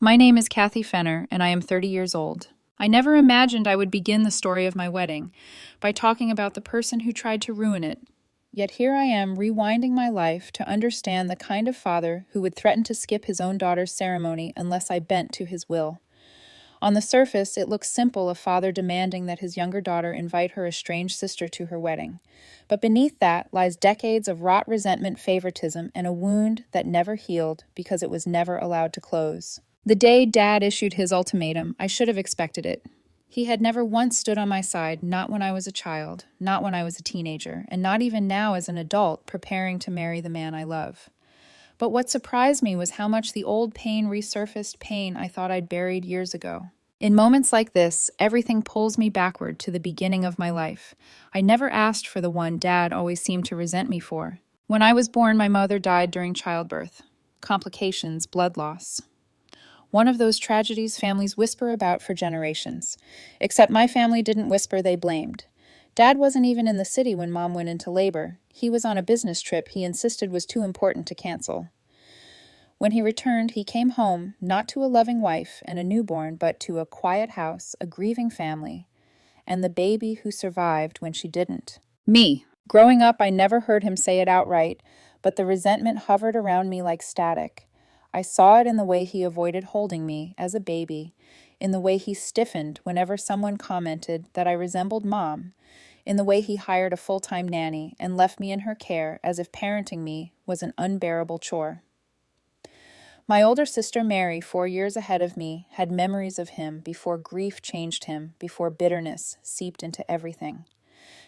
My name is Kathy Fenner, and I am 30 years old. I never imagined I would begin the story of my wedding by talking about the person who tried to ruin it. Yet here I am rewinding my life to understand the kind of father who would threaten to skip his own daughter's ceremony unless I bent to his will. On the surface, it looks simple, a father demanding that his younger daughter invite her estranged sister to her wedding. But beneath that lies decades of wrought resentment, favoritism, and a wound that never healed because it was never allowed to close. The day Dad issued his ultimatum, I should have expected it. He had never once stood on my side, not when I was a child, not when I was a teenager, and not even now as an adult preparing to marry the man I love. But what surprised me was how much the old pain resurfaced, pain I thought I'd buried years ago. In moments like this, everything pulls me backward to the beginning of my life. I never asked for the one Dad always seemed to resent me for. When I was born, my mother died during childbirth. Complications, blood loss. One of those tragedies families whisper about for generations. Except my family didn't whisper, they blamed. Dad wasn't even in the city when Mom went into labor. He was on a business trip he insisted was too important to cancel. When he returned, he came home, not to a loving wife and a newborn, but to a quiet house, a grieving family, and the baby who survived when she didn't. Me. Growing up, I never heard him say it outright, but the resentment hovered around me like static. I saw it in the way he avoided holding me as a baby, in the way he stiffened whenever someone commented that I resembled Mom, in the way he hired a full-time nanny and left me in her care as if parenting me was an unbearable chore. My older sister Mary, 4 years ahead of me, had memories of him before grief changed him, before bitterness seeped into everything.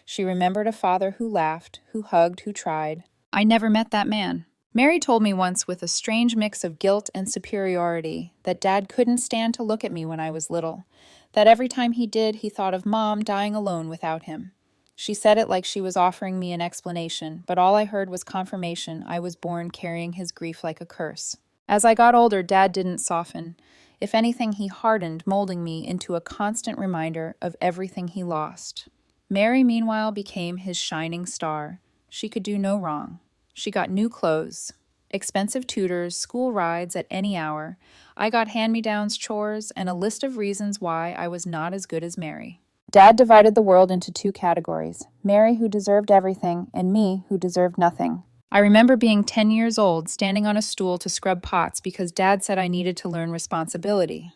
She remembered a father who laughed, who hugged, who tried. I never met that man. Mary told me once with a strange mix of guilt and superiority that Dad couldn't stand to look at me when I was little, that every time he did, he thought of Mom dying alone without him. She said it like she was offering me an explanation, but all I heard was confirmation I was born carrying his grief like a curse. As I got older, Dad didn't soften. If anything, he hardened, molding me into a constant reminder of everything he lost. Mary, meanwhile, became his shining star. She could do no wrong. She got new clothes, expensive tutors, school rides at any hour. I got hand-me-downs, chores, and a list of reasons why I was not as good as Mary. Dad divided the world into two categories, Mary, who deserved everything, and me, who deserved nothing. I remember being 10 years old, standing on a stool to scrub pots because Dad said I needed to learn responsibility.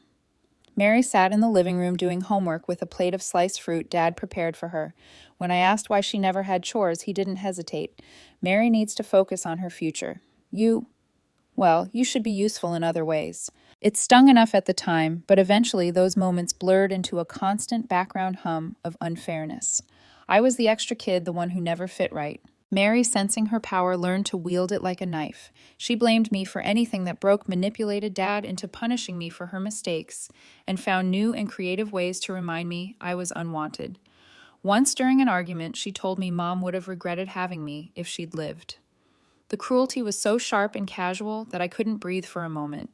Mary sat in the living room doing homework with a plate of sliced fruit Dad prepared for her. When I asked why she never had chores, he didn't hesitate. Mary needs to focus on her future. You should be useful in other ways. It stung enough at the time, but eventually those moments blurred into a constant background hum of unfairness. I was the extra kid, the one who never fit right. Mary, sensing her power, learned to wield it like a knife. She blamed me for anything that broke, manipulated Dad into punishing me for her mistakes, and found new and creative ways to remind me I was unwanted. Once during an argument, she told me Mom would have regretted having me if she'd lived. The cruelty was so sharp and casual that I couldn't breathe for a moment.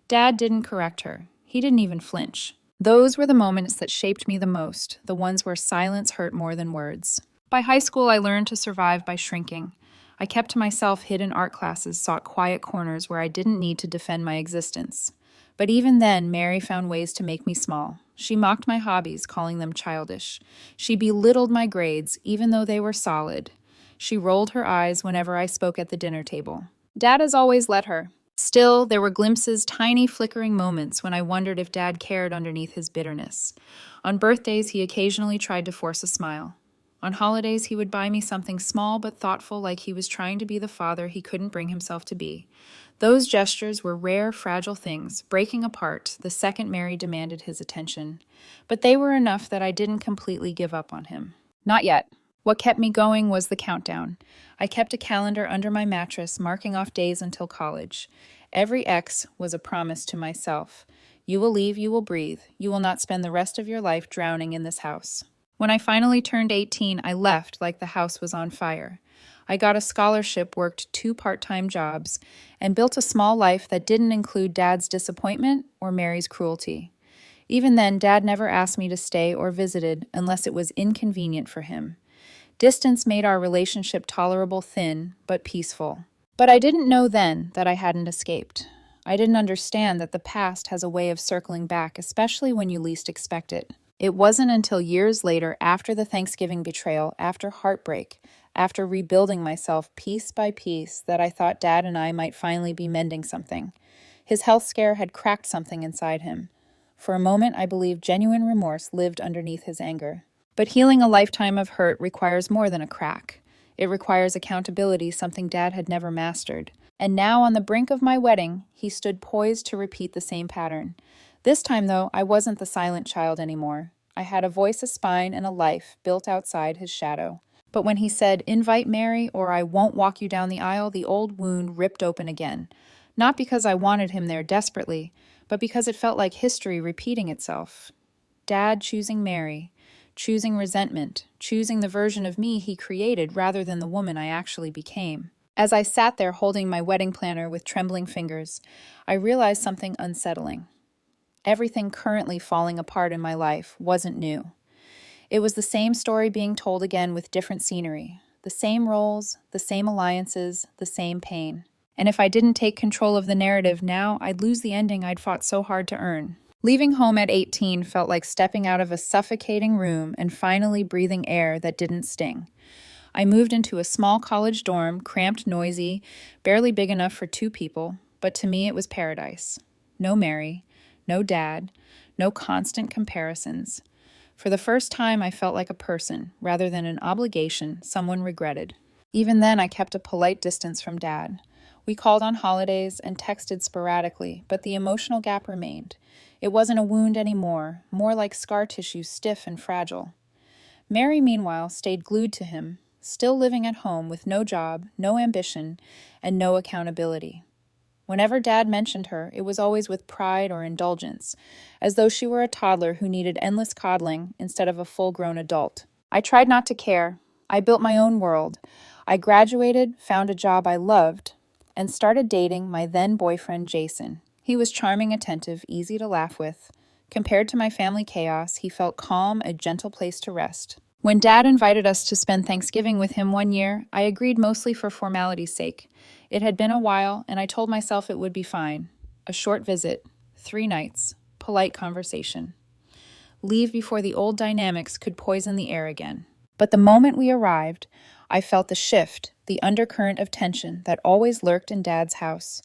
Dad didn't correct her. He didn't even flinch. Those were the moments that shaped me the most, the ones where silence hurt more than words. By high school, I learned to survive by shrinking. I kept to myself, hid in art classes, sought quiet corners where I didn't need to defend my existence. But even then, Mary found ways to make me small. She mocked my hobbies, calling them childish. She belittled my grades, even though they were solid. She rolled her eyes whenever I spoke at the dinner table. Dad has always let her. Still, there were glimpses, tiny flickering moments when I wondered if Dad cared underneath his bitterness. On birthdays, he occasionally tried to force a smile. On holidays, he would buy me something small but thoughtful, like he was trying to be the father he couldn't bring himself to be. Those gestures were rare, fragile things, breaking apart the second Mary demanded his attention. But they were enough that I didn't completely give up on him. Not yet. What kept me going was the countdown. I kept a calendar under my mattress, marking off days until college. Every X was a promise to myself. You will leave, you will breathe. You will not spend the rest of your life drowning in this house. When I finally turned 18, I left like the house was on fire. I got a scholarship, worked 2 part-time jobs, and built a small life that didn't include Dad's disappointment or Mary's cruelty. Even then, Dad never asked me to stay or visited unless it was inconvenient for him. Distance made our relationship tolerable, thin, but peaceful. But I didn't know then that I hadn't escaped. I didn't understand that the past has a way of circling back, especially when you least expect it. It wasn't until years later, after the Thanksgiving betrayal, after heartbreak, after rebuilding myself piece by piece, that I thought Dad and I might finally be mending something. His health scare had cracked something inside him. For a moment, I believed genuine remorse lived underneath his anger. But healing a lifetime of hurt requires more than a crack. It requires accountability, something Dad had never mastered. And now, on the brink of my wedding, he stood poised to repeat the same pattern. This time, though, I wasn't the silent child anymore. I had a voice, a spine, and a life built outside his shadow. But when he said, "Invite Mary, or I won't walk you down the aisle," the old wound ripped open again. Not because I wanted him there desperately, but because it felt like history repeating itself. Dad choosing Mary, choosing resentment, choosing the version of me he created rather than the woman I actually became. As I sat there holding my wedding planner with trembling fingers, I realized something unsettling. Everything currently falling apart in my life wasn't new. It was the same story being told again with different scenery, the same roles, the same alliances, the same pain. And if I didn't take control of the narrative now, I'd lose the ending I'd fought so hard to earn. Leaving home at 18 felt like stepping out of a suffocating room and finally breathing air that didn't sting. I moved into a small college dorm, cramped, noisy, barely big enough for 2 people, but to me it was paradise. No Mary, no Dad, no constant comparisons. For the first time, I felt like a person, rather than an obligation someone regretted. Even then, I kept a polite distance from Dad. We called on holidays and texted sporadically, but the emotional gap remained. It wasn't a wound anymore, more like scar tissue, stiff and fragile. Mary, meanwhile, stayed glued to him, still living at home with no job, no ambition, and no accountability. Whenever Dad mentioned her, it was always with pride or indulgence, as though she were a toddler who needed endless coddling instead of a full-grown adult. I tried not to care. I built my own world. I graduated, found a job I loved, and started dating my then-boyfriend, Jason. He was charming, attentive, easy to laugh with. Compared to my family chaos, he felt calm, a gentle place to rest. When Dad invited us to spend Thanksgiving with him one year, I agreed mostly for formality's sake. It had been a while, and I told myself it would be fine. A short visit, 3 nights, polite conversation. Leave before the old dynamics could poison the air again. But the moment we arrived, I felt the shift, the undercurrent of tension that always lurked in Dad's house.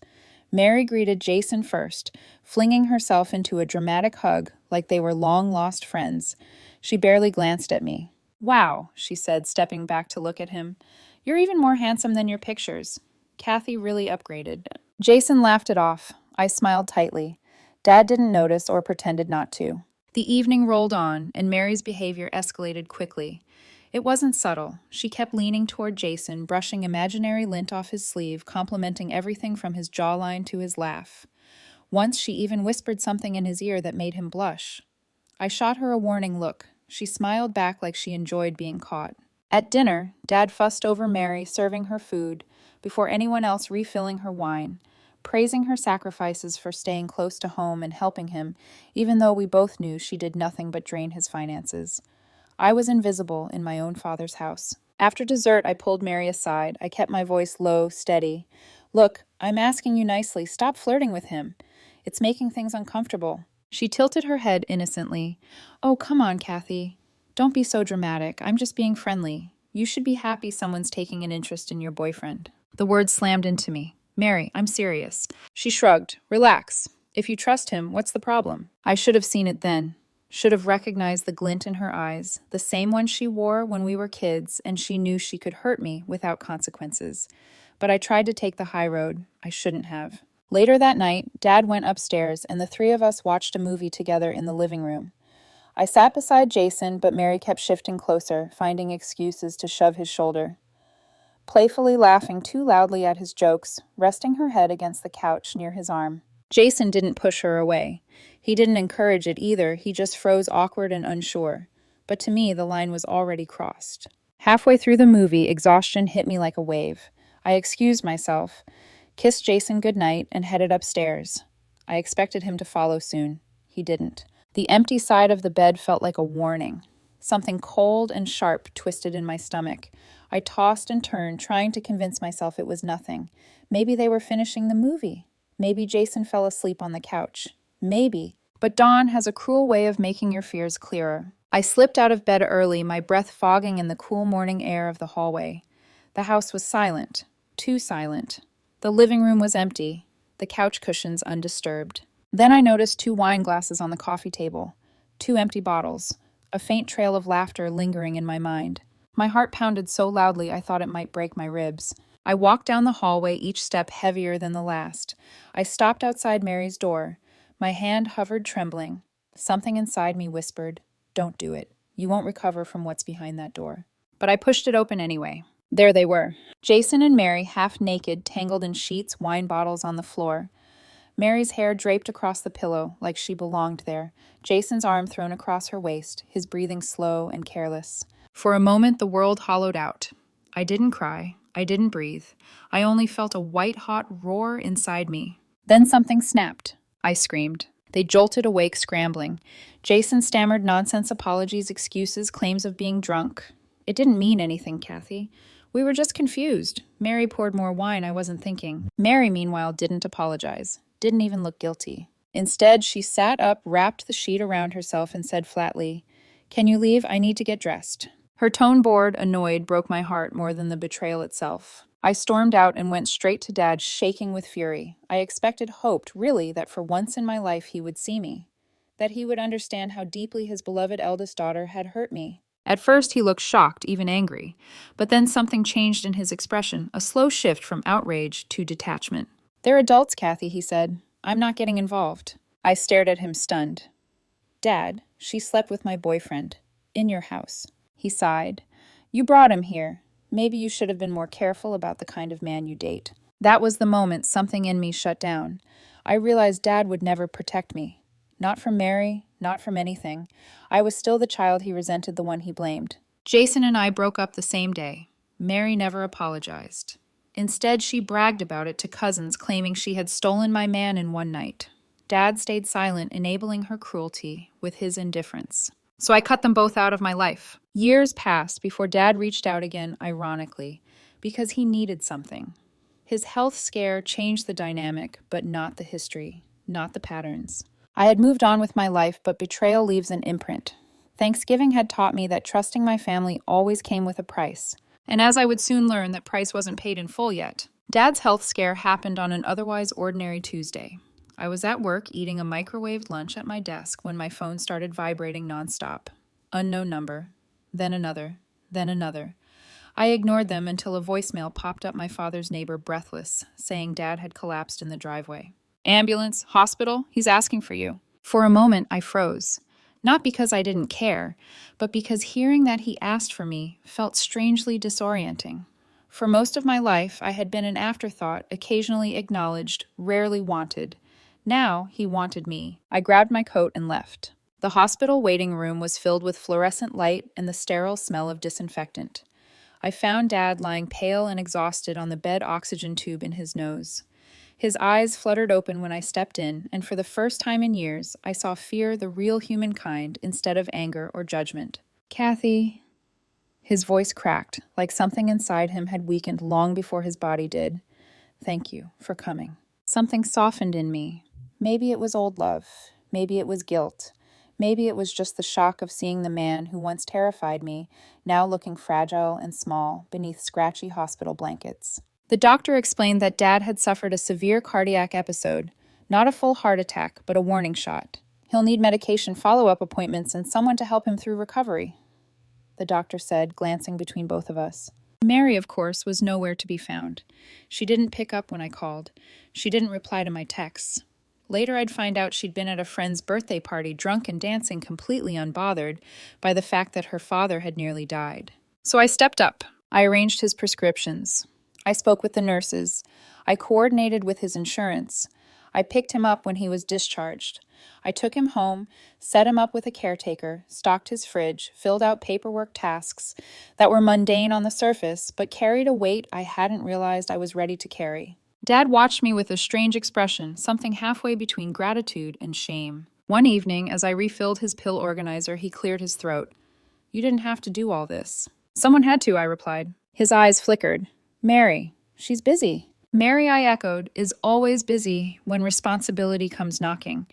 Mary greeted Jason first, flinging herself into a dramatic hug like they were long-lost friends. She barely glanced at me. "Wow," she said, stepping back to look at him. "You're even more handsome than your pictures. Kathy really upgraded." Jason laughed it off. I smiled tightly. Dad didn't notice or pretended not to. The evening rolled on, and Mary's behavior escalated quickly. It wasn't subtle. She kept leaning toward Jason, brushing imaginary lint off his sleeve, complimenting everything from his jawline to his laugh. Once she even whispered something in his ear that made him blush. I shot her a warning look. She smiled back like she enjoyed being caught. At dinner, Dad fussed over Mary serving her food before anyone else refilling her wine, praising her sacrifices for staying close to home and helping him, even though we both knew she did nothing but drain his finances. I was invisible in my own father's house. After dessert, I pulled Mary aside. I kept my voice low, steady. "Look, I'm asking you nicely. Stop flirting with him. It's making things uncomfortable." She tilted her head innocently. "Oh, come on, Kathy. Don't be so dramatic. I'm just being friendly. You should be happy someone's taking an interest in your boyfriend." The words slammed into me. "Mary, I'm serious." She shrugged. "Relax. If you trust him, what's the problem?" I should have seen it then. Should have recognized the glint in her eyes, the same one she wore when we were kids, and she knew she could hurt me without consequences. But I tried to take the high road. I shouldn't have. Later that night, Dad went upstairs, and the 3 of us watched a movie together in the living room. I sat beside Jason, but Mary kept shifting closer, finding excuses to shove his shoulder. Playfully laughing too loudly at his jokes, resting her head against the couch near his arm. Jason didn't push her away. He didn't encourage it either, he just froze awkward and unsure. But to me, the line was already crossed. Halfway through the movie, exhaustion hit me like a wave. I excused myself, kissed Jason goodnight, and headed upstairs. I expected him to follow soon. He didn't. The empty side of the bed felt like a warning. Something cold and sharp twisted in my stomach. I tossed and turned, trying to convince myself it was nothing. Maybe they were finishing the movie. Maybe Jason fell asleep on the couch. Maybe. But dawn has a cruel way of making your fears clearer. I slipped out of bed early, my breath fogging in the cool morning air of the hallway. The house was silent. Too silent. The living room was empty, the couch cushions undisturbed. Then I noticed 2 wine glasses on the coffee table, 2 empty bottles, a faint trail of laughter lingering in my mind. My heart pounded so loudly I thought it might break my ribs. I walked down the hallway, each step heavier than the last. I stopped outside Mary's door. My hand hovered trembling. Something inside me whispered, "Don't do it. You won't recover from what's behind that door." But I pushed it open anyway. There they were. Jason and Mary, half naked, tangled in sheets, wine bottles on the floor. Mary's hair draped across the pillow, like she belonged there. Jason's arm thrown across her waist, his breathing slow and careless. For a moment, the world hollowed out. I didn't cry. I didn't breathe. I only felt a white-hot roar inside me. Then something snapped. I screamed. They jolted awake, scrambling. Jason stammered nonsense apologies, excuses, claims of being drunk. It didn't mean anything, Kathy. We were just confused. Mary poured more wine. I wasn't thinking. Mary, meanwhile, didn't apologize. Didn't even look guilty. Instead, she sat up, wrapped the sheet around herself, and said flatly, "Can you leave? I need to get dressed." Her tone, bored, annoyed, broke my heart more than the betrayal itself. I stormed out and went straight to Dad, shaking with fury. I expected, hoped, really, that for once in my life he would see me. That he would understand how deeply his beloved eldest daughter had hurt me. At first, he looked shocked, even angry. But then something changed in his expression, a slow shift from outrage to detachment. "They're adults, Kathy," he said. "I'm not getting involved." I stared at him, stunned. "Dad, she slept with my boyfriend. In your house." He sighed. "You brought him here. Maybe you should have been more careful about the kind of man you date." That was the moment something in me shut down. I realized Dad would never protect me. Not from Mary, not from anything. I was still the child he resented, the one he blamed. Jason and I broke up the same day. Mary never apologized. Instead, she bragged about it to cousins, claiming she had stolen my man in one night. Dad stayed silent, enabling her cruelty with his indifference. So I cut them both out of my life. Years passed before Dad reached out again, ironically, because he needed something. His health scare changed the dynamic, but not the history, not the patterns. I had moved on with my life, but betrayal leaves an imprint. Thanksgiving had taught me that trusting my family always came with a price. And as I would soon learn, that price wasn't paid in full yet. Dad's health scare happened on an otherwise ordinary Tuesday. I was at work eating a microwaved lunch at my desk when my phone started vibrating nonstop. Unknown number, then another, then another. I ignored them until a voicemail popped up, my father's neighbor, breathless, saying Dad had collapsed in the driveway. "Ambulance, hospital, he's asking for you." For a moment, I froze. Not because I didn't care, but because hearing that he asked for me felt strangely disorienting. For most of my life, I had been an afterthought, occasionally acknowledged, rarely wanted. Now, he wanted me. I grabbed my coat and left. The hospital waiting room was filled with fluorescent light and the sterile smell of disinfectant. I found Dad lying pale and exhausted on the bed, oxygen tube in his nose. His eyes fluttered open when I stepped in, and for the first time in years, I saw fear, the real human kind, instead of anger or judgment. "Kathy." His voice cracked, like something inside him had weakened long before his body did. "Thank you for coming." Something softened in me. Maybe it was old love. Maybe it was guilt. Maybe it was just the shock of seeing the man who once terrified me, now looking fragile and small beneath scratchy hospital blankets. The doctor explained that Dad had suffered a severe cardiac episode, not a full heart attack, but a warning shot. He'll need medication follow-up appointments and someone to help him through recovery, the doctor said, glancing between both of us. Mary, of course, was nowhere to be found. She didn't pick up when I called. She didn't reply to my texts. Later, I'd find out she'd been at a friend's birthday party, drunk and dancing, completely unbothered by the fact that her father had nearly died. So I stepped up. I arranged his prescriptions. I spoke with the nurses. I coordinated with his insurance. I picked him up when he was discharged. I took him home, set him up with a caretaker, stocked his fridge, filled out paperwork tasks that were mundane on the surface, but carried a weight I hadn't realized I was ready to carry. Dad watched me with a strange expression, something halfway between gratitude and shame. One evening, as I refilled his pill organizer, he cleared his throat. "You didn't have to do all this." "Someone had to," I replied. His eyes flickered. "Mary, she's busy." Mary, I echoed, is always busy when responsibility comes knocking.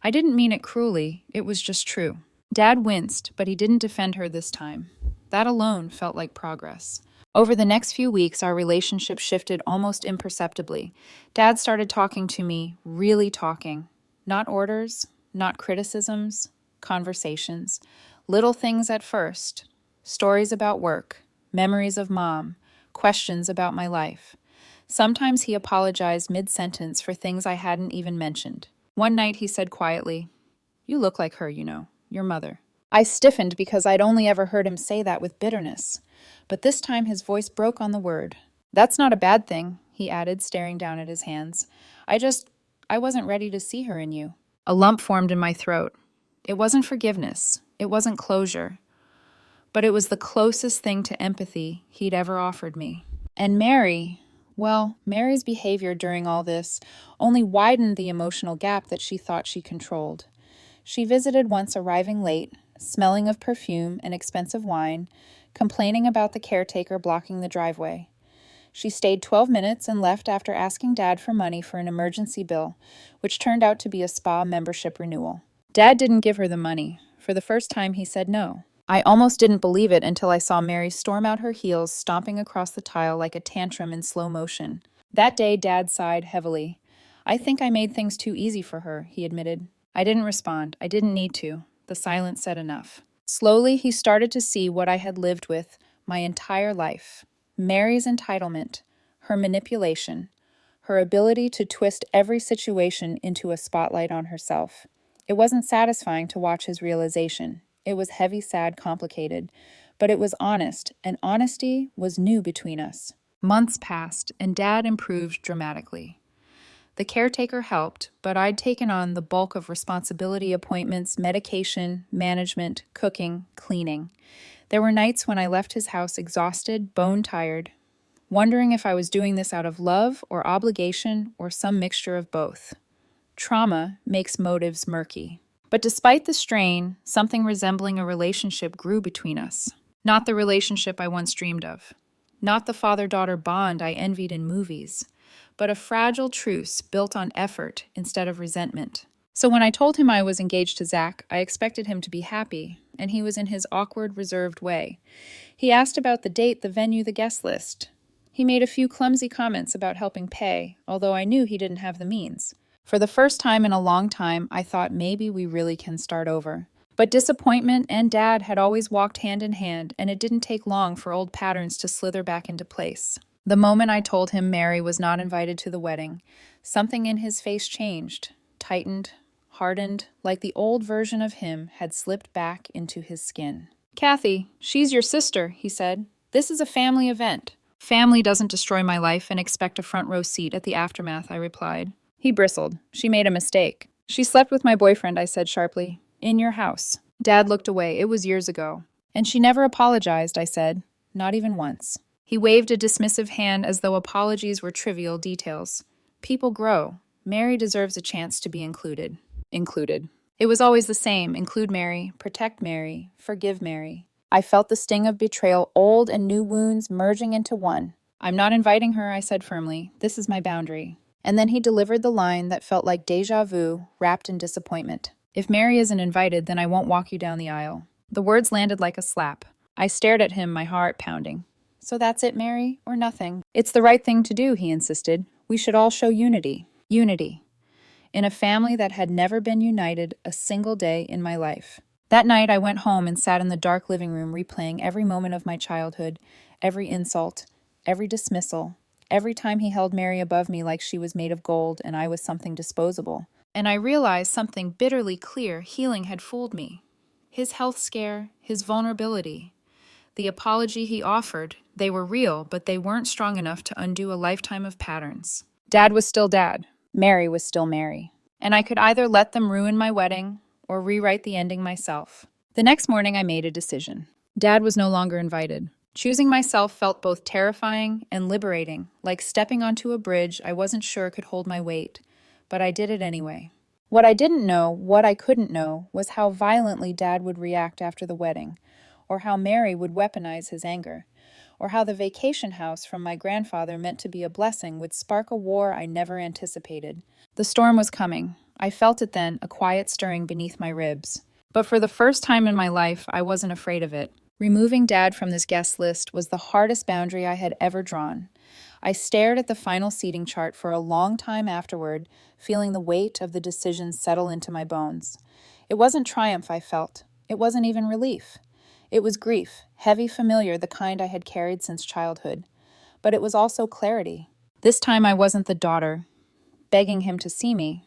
I didn't mean it cruelly, it was just true. Dad winced, but he didn't defend her this time. That alone felt like progress. Over the next few weeks, our relationship shifted almost imperceptibly. Dad started talking to me, really talking. Not orders, not criticisms, conversations. Little things at first. Stories about work, memories of mom, questions about my life. Sometimes he apologized mid-sentence for things I hadn't even mentioned. One night he said quietly, "You look like her, your mother." I stiffened because I'd only ever heard him say that with bitterness. But this time his voice broke on the word. "That's not a bad thing," he added, staring down at his hands. I wasn't ready to see her in you." A lump formed in my throat. It wasn't forgiveness. It wasn't closure. But it was the closest thing to empathy he'd ever offered me. And Mary's behavior during all this only widened the emotional gap that she thought she controlled. She visited once arriving late, smelling of perfume and expensive wine, complaining about the caretaker blocking the driveway. She stayed 12 minutes and left after asking Dad for money for an emergency bill, which turned out to be a spa membership renewal. Dad didn't give her the money. For the first time, he said no. I almost didn't believe it until I saw Mary storm out her heels, stomping across the tile like a tantrum in slow motion. That day, Dad sighed heavily. "I think I made things too easy for her," he admitted. I didn't respond. I didn't need to. The silence said enough. Slowly, he started to see what I had lived with my entire life. Mary's entitlement, her manipulation, her ability to twist every situation into a spotlight on herself. It wasn't satisfying to watch his realization. It was heavy, sad, complicated, but it was honest, and honesty was new between us. Months passed, and Dad improved dramatically. The caretaker helped, but I'd taken on the bulk of responsibility: appointments, medication, management, cooking, cleaning. There were nights when I left his house exhausted, bone-tired, wondering if I was doing this out of love or obligation or some mixture of both. Trauma makes motives murky. But despite the strain, something resembling a relationship grew between us. Not the relationship I once dreamed of. Not the father-daughter bond I envied in movies, but a fragile truce built on effort instead of resentment. So when I told him I was engaged to Zach, I expected him to be happy, and he was in his awkward, reserved way. He asked about the date, the venue, the guest list. He made a few clumsy comments about helping pay, although I knew he didn't have the means. For the first time in a long time, I thought maybe we really can start over. But disappointment and Dad had always walked hand in hand, and it didn't take long for old patterns to slither back into place. The moment I told him Mary was not invited to the wedding, something in his face changed, tightened, hardened, like the old version of him had slipped back into his skin. "Kathy, she's your sister," he said. "This is a family event." "Family doesn't destroy my life and expect a front row seat at the aftermath," I replied. He bristled. "She made a mistake." "She slept with my boyfriend," I said sharply. "In your house." Dad looked away. "It was years ago." "And she never apologized," I said. "Not even once." He waved a dismissive hand as though apologies were trivial details. People grow. Mary deserves a chance to be included. Included. It was always the same. Include Mary, protect Mary, forgive Mary. I felt the sting of betrayal, old and new wounds merging into one. "I'm not inviting her," I said firmly. "This is my boundary." And then he delivered the line that felt like déjà vu, wrapped in disappointment. "If Mary isn't invited, then I won't walk you down the aisle." The words landed like a slap. I stared at him, my heart pounding. "So that's it, Mary, or nothing?" "It's the right thing to do," he insisted. "We should all show unity." Unity. In a family that had never been united a single day in my life. That night I went home and sat in the dark living room replaying every moment of my childhood, every insult, every dismissal, every time he held Mary above me like she was made of gold and I was something disposable. And I realized something bitterly clear: healing had fooled me. His health scare, his vulnerability, the apology he offered, they were real, but they weren't strong enough to undo a lifetime of patterns. Dad was still Dad. Mary was still Mary. And I could either let them ruin my wedding or rewrite the ending myself. The next morning I made a decision. Dad was no longer invited. Choosing myself felt both terrifying and liberating, like stepping onto a bridge I wasn't sure could hold my weight, but I did it anyway. What I didn't know, what I couldn't know, was how violently Dad would react after the wedding, or how Mary would weaponize his anger, or how the vacation house from my grandfather meant to be a blessing would spark a war I never anticipated. The storm was coming. I felt it then, a quiet stirring beneath my ribs. But for the first time in my life, I wasn't afraid of it. Removing Dad from this guest list was the hardest boundary I had ever drawn. I stared at the final seating chart for a long time afterward, feeling the weight of the decision settle into my bones. It wasn't triumph I felt. It wasn't even relief. It was grief, heavy, familiar, the kind I had carried since childhood. But it was also clarity. This time I wasn't the daughter, begging him to see me.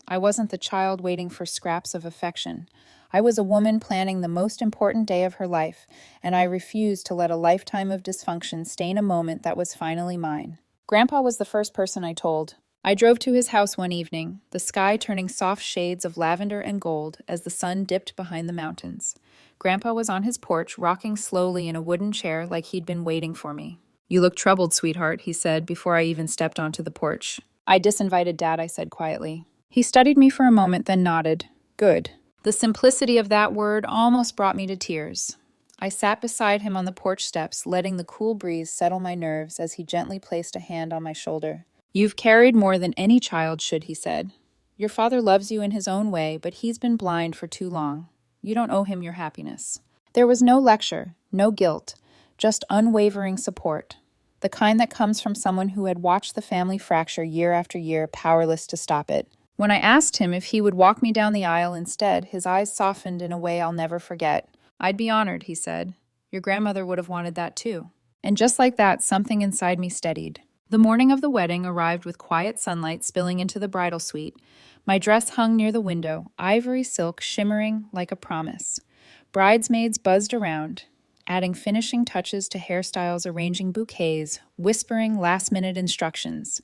I wasn't the child waiting for scraps of affection. I was a woman planning the most important day of her life, and I refused to let a lifetime of dysfunction stain a moment that was finally mine. Grandpa was the first person I told. I drove to his house one evening, the sky turning soft shades of lavender and gold as the sun dipped behind the mountains. Grandpa was on his porch, rocking slowly in a wooden chair like he'd been waiting for me. "You look troubled, sweetheart," he said before I even stepped onto the porch. "I disinvited Dad," I said quietly. He studied me for a moment, then nodded. "Good." The simplicity of that word almost brought me to tears. I sat beside him on the porch steps, letting the cool breeze settle my nerves as he gently placed a hand on my shoulder. "You've carried more than any child should," he said. "Your father loves you in his own way, but he's been blind for too long. You don't owe him your happiness." There was no lecture, no guilt, just unwavering support, the kind that comes from someone who had watched the family fracture year after year, powerless to stop it. When I asked him if he would walk me down the aisle instead, his eyes softened in a way I'll never forget. "I'd be honored," he said. "Your grandmother would have wanted that too." And just like that, something inside me steadied. The morning of the wedding arrived with quiet sunlight spilling into the bridal suite. My dress hung near the window, ivory silk shimmering like a promise. Bridesmaids buzzed around, adding finishing touches to hairstyles, arranging bouquets, whispering last-minute instructions.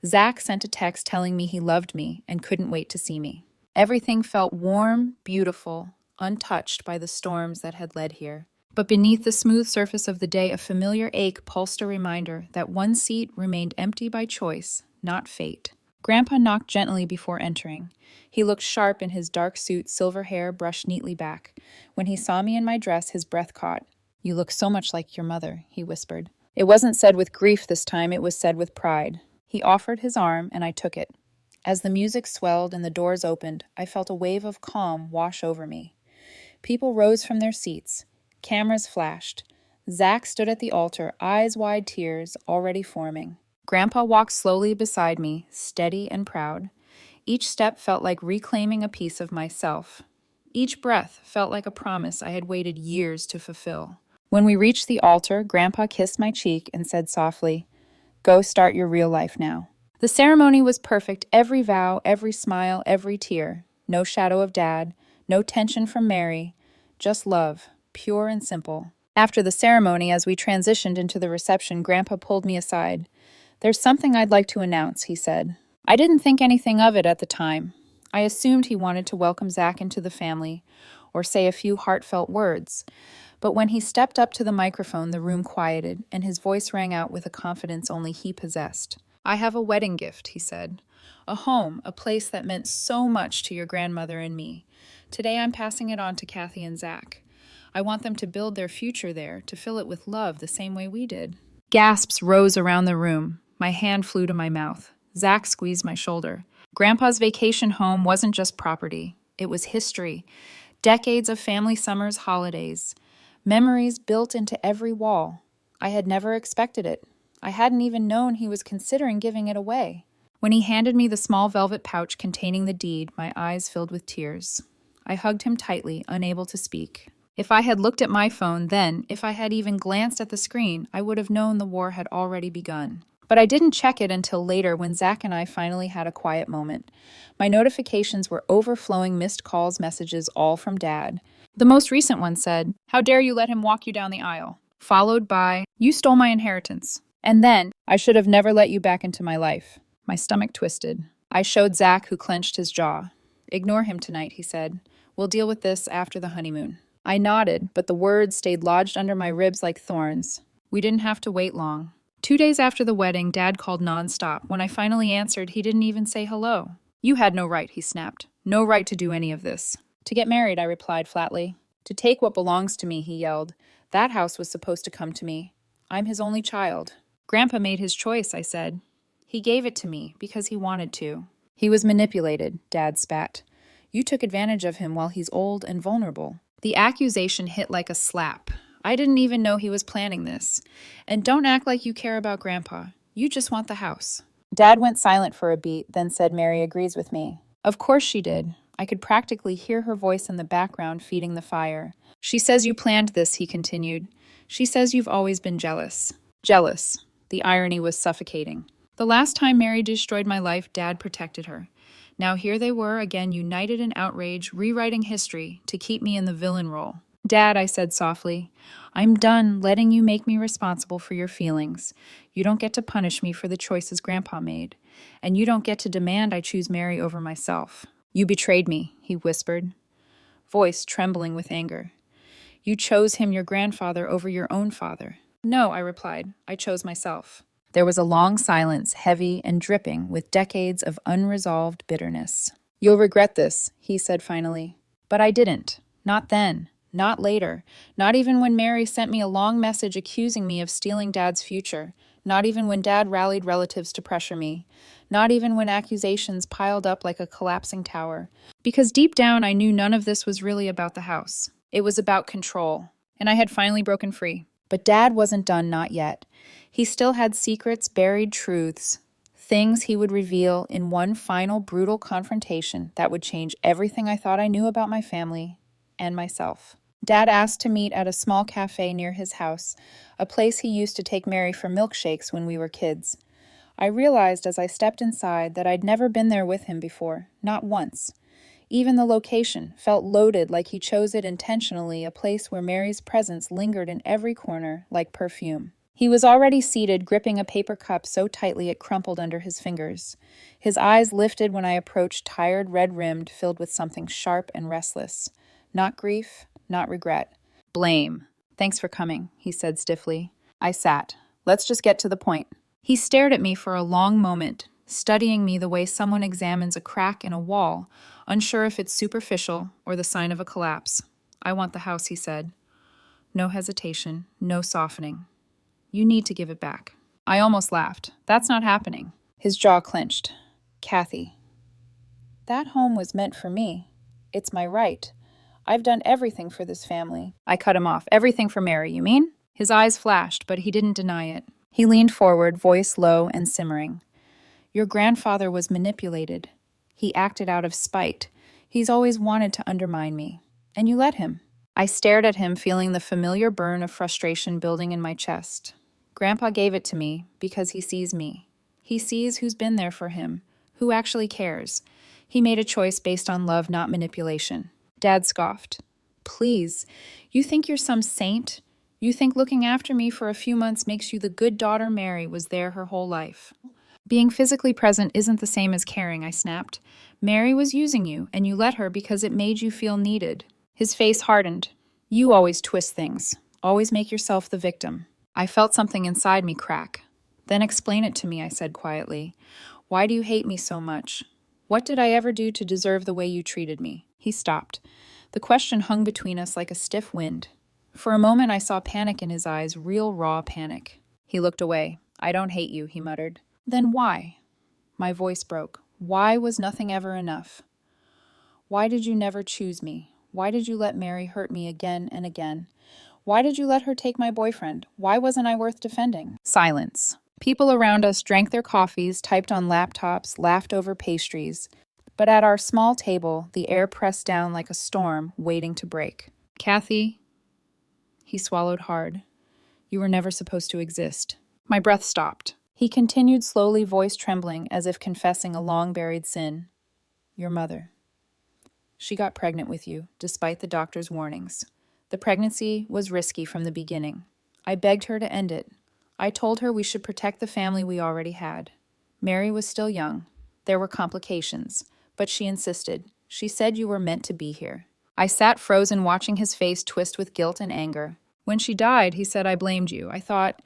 Zach sent a text telling me he loved me and couldn't wait to see me. Everything felt warm, beautiful, untouched by the storms that had led here. But beneath the smooth surface of the day, a familiar ache pulsed a reminder that one seat remained empty by choice, not fate. Grandpa knocked gently before entering. He looked sharp in his dark suit, silver hair brushed neatly back. When he saw me in my dress, his breath caught. "You look so much like your mother," he whispered. It wasn't said with grief this time, it was said with pride. He offered his arm, and I took it. As the music swelled and the doors opened, I felt a wave of calm wash over me. People rose from their seats. Cameras flashed. Zach stood at the altar, eyes wide, tears already forming. Grandpa walked slowly beside me, steady and proud. Each step felt like reclaiming a piece of myself. Each breath felt like a promise I had waited years to fulfill. When we reached the altar, Grandpa kissed my cheek and said softly, "Go start your real life now." The ceremony was perfect, every vow, every smile, every tear. No shadow of Dad, no tension from Mary, just love, pure and simple. After the ceremony, as we transitioned into the reception, Grandpa pulled me aside. "There's something I'd like to announce," he said. I didn't think anything of it at the time. I assumed he wanted to welcome Zach into the family, or say a few heartfelt words. But when he stepped up to the microphone, the room quieted, and his voice rang out with a confidence only he possessed. "I have a wedding gift," he said. "A home, a place that meant so much to your grandmother and me. Today I'm passing it on to Kathy and Zach. I want them to build their future there, to fill it with love the same way we did." Gasps rose around the room. My hand flew to my mouth. Zach squeezed my shoulder. Grandpa's vacation home wasn't just property. It was history. Decades of family summers, holidays. Memories built into every wall. I had never expected it. I hadn't even known he was considering giving it away. When he handed me the small velvet pouch containing the deed, my eyes filled with tears. I hugged him tightly, unable to speak. If I had looked at my phone then, if I had even glanced at the screen, I would have known the war had already begun. But I didn't check it until later when Zach and I finally had a quiet moment. My notifications were overflowing missed calls, messages, all from Dad. The most recent one said, "How dare you let him walk you down the aisle?" Followed by, "You stole my inheritance." And then, "I should have never let you back into my life." My stomach twisted. I showed Zach, who clenched his jaw. "Ignore him tonight," he said. "We'll deal with this after the honeymoon." I nodded, but the words stayed lodged under my ribs like thorns. We didn't have to wait long. 2 days after the wedding, Dad called nonstop. When I finally answered, he didn't even say hello. "You had no right," he snapped. "No right to do any of this." "To get married," I replied flatly. "To take what belongs to me," he yelled. "That house was supposed to come to me. I'm his only child. Grandpa made his choice, I said. He gave it to me because he wanted to. He was manipulated, Dad spat. You took advantage of him while he's old and vulnerable. The accusation hit like a slap. I didn't even know he was planning this. And don't act like you care about Grandpa. You just want the house. Dad went silent for a beat, then said Mary agrees with me. Of course she did. I could practically hear her voice in the background feeding the fire. She says you planned this, he continued. She says you've always been jealous. Jealous. The irony was suffocating. The last time Mary destroyed my life, Dad protected her. Now here they were, again united in outrage, rewriting history to keep me in the villain role. Dad, I said softly, I'm done letting you make me responsible for your feelings. You don't get to punish me for the choices Grandpa made. And you don't get to demand I choose Mary over myself. You betrayed me, he whispered, voice trembling with anger. You chose him, your grandfather, over your own father. No, I replied. I chose myself. There was a long silence, heavy and dripping with decades of unresolved bitterness. You'll regret this, he said finally. But I didn't. Not then. Not later. Not even when Mary sent me a long message accusing me of stealing Dad's future. Not even when Dad rallied relatives to pressure me. Not even when accusations piled up like a collapsing tower. Because deep down I knew none of this was really about the house. It was about control. And I had finally broken free. But Dad wasn't done, not yet. He still had secrets, buried truths, things he would reveal in one final brutal confrontation that would change everything I thought I knew about my family and myself. Dad asked to meet at a small cafe near his house, a place he used to take Mary for milkshakes when we were kids. I realized as I stepped inside that I'd never been there with him before, not once. Even the location felt loaded, like he chose it intentionally, a place where Mary's presence lingered in every corner like perfume. He was already seated, gripping a paper cup so tightly it crumpled under his fingers. His eyes lifted when I approached, tired, red-rimmed, filled with something sharp and restless. Not grief, not regret. Blame. Thanks for coming, he said stiffly. I sat. Let's just get to the point. He stared at me for a long moment, studying me the way someone examines a crack in a wall, unsure if it's superficial or the sign of a collapse. I want the house, he said. No hesitation, no softening. You need to give it back. I almost laughed. That's not happening. His jaw clenched. Kathy. That home was meant for me. It's my right. I've done everything for this family. I cut him off. Everything for Mary, you mean? His eyes flashed, but he didn't deny it. He leaned forward, voice low and simmering. Your grandfather was manipulated. He acted out of spite. He's always wanted to undermine me. And you let him. I stared at him, feeling the familiar burn of frustration building in my chest. Grandpa gave it to me because he sees me. He sees who's been there for him, who actually cares. He made a choice based on love, not manipulation. Dad scoffed. Please, you think you're some saint? You think looking after me for a few months makes you the good daughter Mary was there her whole life? Being physically present isn't the same as caring, I snapped. Mary was using you, and you let her because it made you feel needed. His face hardened. You always twist things. Always make yourself the victim. I felt something inside me crack. Then explain it to me, I said quietly. Why do you hate me so much? What did I ever do to deserve the way you treated me? He stopped. The question hung between us like a stiff wind. For a moment I saw panic in his eyes, real raw panic. He looked away. I don't hate you, he muttered. Then why? My voice broke. Why was nothing ever enough? Why did you never choose me? Why did you let Mary hurt me again and again? Why did you let her take my boyfriend? Why wasn't I worth defending? Silence. People around us drank their coffees, typed on laptops, laughed over pastries. But at our small table, the air pressed down like a storm waiting to break. Kathy, he swallowed hard. You were never supposed to exist. My breath stopped. He continued slowly, voice trembling, as if confessing a long-buried sin. Your mother. She got pregnant with you, despite the doctor's warnings. The pregnancy was risky from the beginning. I begged her to end it. I told her we should protect the family we already had. Mary was still young. There were complications, but she insisted. She said you were meant to be here. I sat frozen, watching his face twist with guilt and anger. When she died, he said I blamed you. I thought,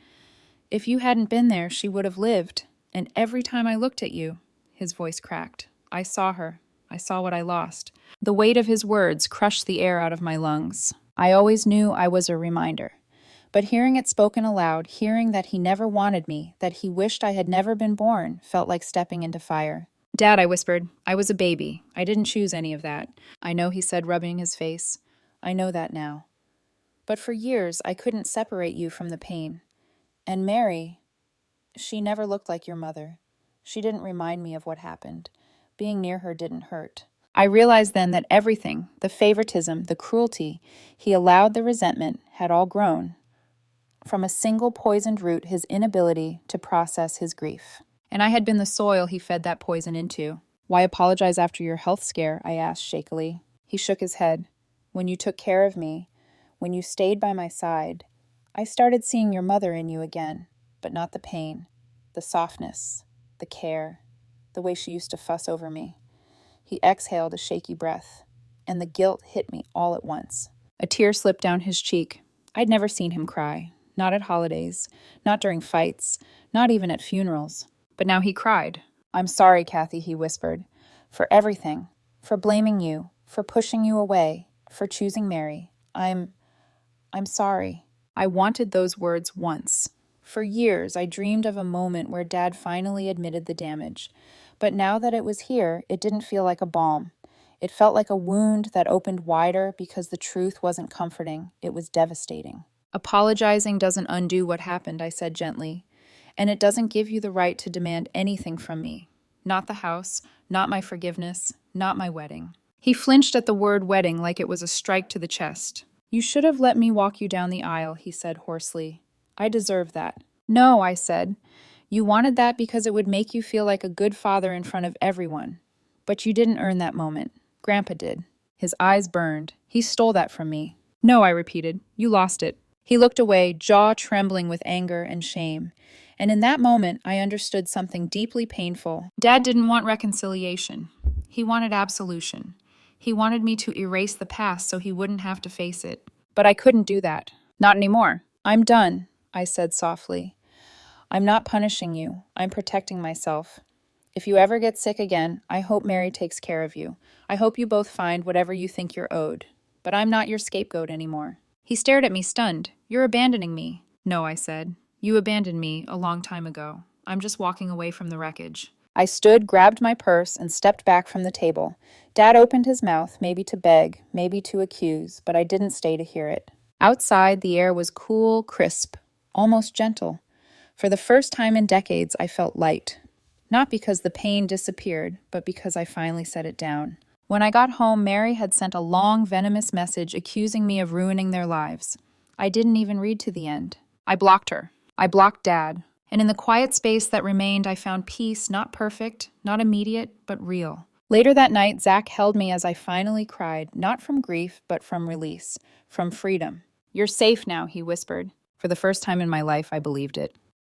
if you hadn't been there, she would have lived. And every time I looked at you, his voice cracked. I saw her. I saw what I lost. The weight of his words crushed the air out of my lungs. I always knew I was a reminder. But hearing it spoken aloud, hearing that he never wanted me, that he wished I had never been born, felt like stepping into fire. Dad, I whispered, I was a baby. I didn't choose any of that. I know, he said, rubbing his face. I know that now. But for years, I couldn't separate you from the pain. And Mary, she never looked like your mother. She didn't remind me of what happened. Being near her didn't hurt. I realized then that everything, the favoritism, the cruelty, he allowed, the resentment, had all grown from a single poisoned root, his inability to process his grief. And I had been the soil he fed that poison into. Why apologize after your health scare? I asked shakily. He shook his head. When you took care of me, when you stayed by my side, I started seeing your mother in you again, but not the pain, the softness, the care, the way she used to fuss over me. He exhaled a shaky breath, and the guilt hit me all at once. A tear slipped down his cheek. I'd never seen him cry, not at holidays, not during fights, not even at funerals. But now he cried. I'm sorry, Kathy, he whispered, for everything, for blaming you, for pushing you away, for choosing Mary. I'm sorry. I wanted those words once. For years, I dreamed of a moment where Dad finally admitted the damage. But now that it was here, it didn't feel like a balm. It felt like a wound that opened wider because the truth wasn't comforting. It was devastating. Apologizing doesn't undo what happened, I said gently. And it doesn't give you the right to demand anything from me. Not the house, not my forgiveness, not my wedding. He flinched at the word wedding like it was a strike to the chest. You should have let me walk you down the aisle, he said hoarsely. I deserve that. No, I said. You wanted that because it would make you feel like a good father in front of everyone. But you didn't earn that moment. Grandpa did. His eyes burned. He stole that from me. No, I repeated. You lost it. He looked away, jaw trembling with anger and shame. And in that moment, I understood something deeply painful. Dad didn't want reconciliation. He wanted absolution. He wanted me to erase the past so he wouldn't have to face it. But I couldn't do that. Not anymore. I'm done, I said softly. I'm not punishing you. I'm protecting myself. If you ever get sick again, I hope Mary takes care of you. I hope you both find whatever you think you're owed. But I'm not your scapegoat anymore. He stared at me stunned. You're abandoning me. No, I said. You abandoned me a long time ago. I'm just walking away from the wreckage. I stood, grabbed my purse, and stepped back from the table. Dad opened his mouth, maybe to beg, maybe to accuse, but I didn't stay to hear it. Outside, the air was cool, crisp, almost gentle. For the first time in decades, I felt light. Not because the pain disappeared, but because I finally set it down. When I got home, Mary had sent a long, venomous message accusing me of ruining their lives. I didn't even read to the end. I blocked her. I blocked Dad. And in the quiet space that remained, I found peace, not perfect, not immediate, but real. Later that night, Zach held me as I finally cried, not from grief, but from release, from freedom. You're safe now, he whispered. For the first time in my life, I believed it.